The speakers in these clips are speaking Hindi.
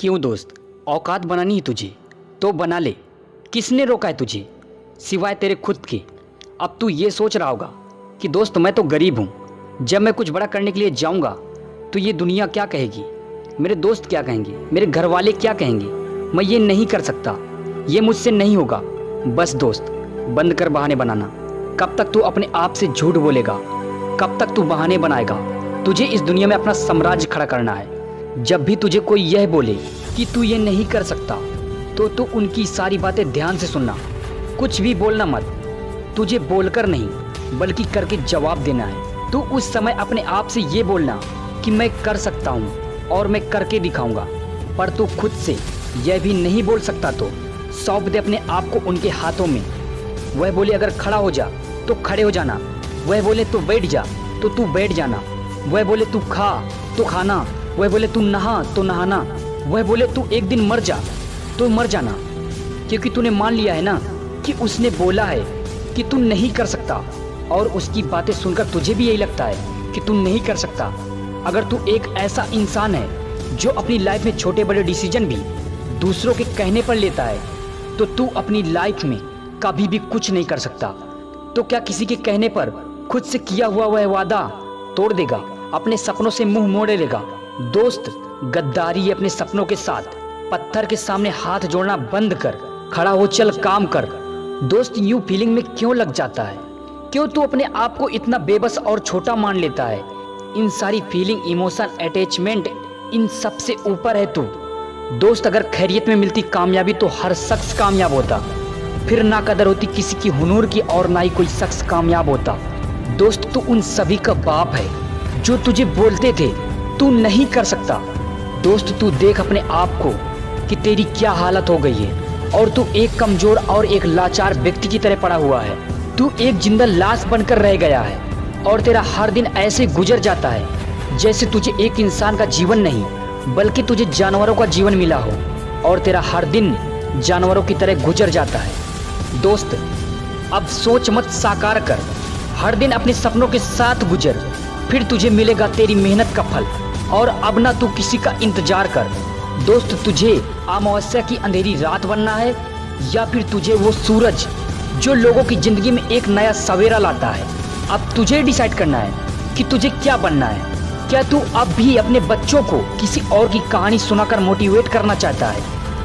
क्यों दोस्त, औकात बनानी है तुझे तो बना ले। किसने रोका है तुझे सिवाय तेरे खुद के। अब तू ये सोच रहा होगा कि दोस्त मैं तो गरीब हूँ, जब मैं कुछ बड़ा करने के लिए जाऊँगा तो ये दुनिया क्या कहेगी, मेरे दोस्त क्या कहेंगे, मेरे घर वाले क्या कहेंगे, मैं ये नहीं कर सकता, ये मुझसे नहीं होगा। बस दोस्त बंद कर बहाने बनाना। कब तक तू अपने आप से झूठ बोलेगा, कब तक तू बहाने बनाएगा। तुझे इस दुनिया में अपना साम्राज्य खड़ा करना है। जब भी तुझे कोई यह बोले कि तू ये नहीं कर सकता तो तू उनकी सारी बातें ध्यान से सुनना, कुछ भी बोलना मत। तुझे बोलकर नहीं बल्कि करके जवाब देना है। तू उस समय अपने आप से ये बोलना कि मैं कर सकता हूँ और मैं करके दिखाऊंगा। पर तू खुद से यह भी नहीं बोल सकता तो सौंप दे अपने आप को उनके हाथों में। वह बोले अगर खड़ा हो जा तो खड़े हो जाना, वह बोले तू बैठ जा तो तू बैठ जाना, वह बोले तू खा तो खाना, वह बोले तू नहा तो नहाना, वह बोले तू एक दिन मर जा तो मर जाना। क्योंकि तूने मान लिया है ना कि उसने बोला है कि तू नहीं कर सकता, और उसकी बातें सुनकर तुझे भी यही लगता है कि तू नहीं कर सकता। अगर तू एक ऐसा इंसान है जो अपनी लाइफ में छोटे बड़े डिसीजन भी दूसरों के कहने पर लेता है तो तू अपनी लाइफ में कभी भी कुछ नहीं कर सकता। तो क्या किसी के कहने पर खुद से किया हुआ वह वादा तोड़ देगा, अपने सपनों से मुंह मोड़े लेगा? दोस्त गद्दारी अपने सपनों के साथ पत्थर के सामने हाथ जोड़ना बंद कर, खड़ा हो चल काम कर। दोस्त यूं फीलिंग में क्यों लग जाता है, क्यों तू अपने आप को इतना बेबस और छोटा मान लेता है? इन सारी फीलिंग, इमोशन, अटैचमेंट, इन सब से ऊपर है तू। दोस्त अगर खैरियत में मिलती कामयाबी तो हर शख्स कामयाब होता, फिर ना कदर होती किसी की हुनूर की और ना ही कोई शख्स कामयाब होता। दोस्त तू उन सभी का बाप है जो तुझे बोलते थे तू नहीं कर सकता। दोस्त तू देख अपने आप को कि तेरी क्या हालत हो गई है, और तू एक कमजोर और एक लाचार व्यक्ति की तरह पड़ा हुआ है। तू एक जिंदा लाश बनकर रह गया है, और तेरा हर दिन ऐसे गुजर जाता है जैसे तुझे एक इंसान का जीवन नहीं बल्कि तुझे जानवरों का जीवन मिला हो, और तेरा हर दिन जानवरों की तरह गुजर जाता है। दोस्त अब सोच मत, साकार कर, हर दिन अपने सपनों के साथ गुजर, फिर तुझे मिलेगा तेरी मेहनत का फल। और अब ना तू किसी का इंतजार कर। दोस्त तुझे अमावस्या की अंधेरी रात बनना है, या फिर तुझे वो सूरज जो लोगों की जिंदगी में एक नया सवेरा लाता है? अब तुझे डिसाइड करना है कि तुझे क्या बनना है। क्या तू अब भी अपने बच्चों को किसी और की कहानी सुनाकर मोटिवेट करना चाहता है?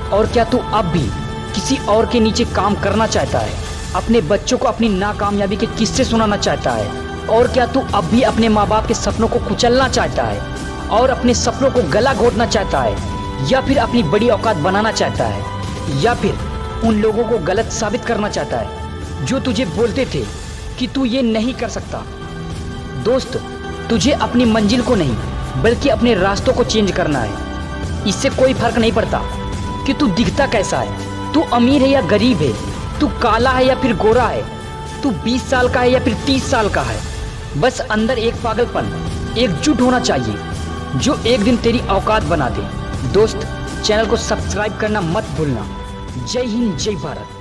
और क्या तू अब भी किसी और के नीचे काम करना चाहता है? अपने बच्चों को अपनी नाकामयाबी के किस्से सुनाना चाहता है? और क्या तू अब भी अपने माँ बाप के सपनों को कुचलना चाहता है और अपने सपनों को गला घोटना चाहता है? या फिर अपनी बड़ी औकात बनाना चाहता है? या फिर उन लोगों को गलत साबित करना चाहता है जो तुझे बोलते थे कि तू ये नहीं कर सकता? दोस्त तुझे अपनी मंजिल को नहीं बल्कि अपने रास्तों को चेंज करना है। इससे कोई फर्क नहीं पड़ता कि तू दिखता कैसा है, तू अमीर है या गरीब है, तू काला है या फिर गोरा है, तू 20 साल का है या फिर 30 साल का है। बस अंदर एक पागलपन, एकजुट होना चाहिए जो एक दिन तेरी औकात बना दे। दोस्त चैनल को सब्सक्राइब करना मत भूलना। जय हिंद, जय भारत।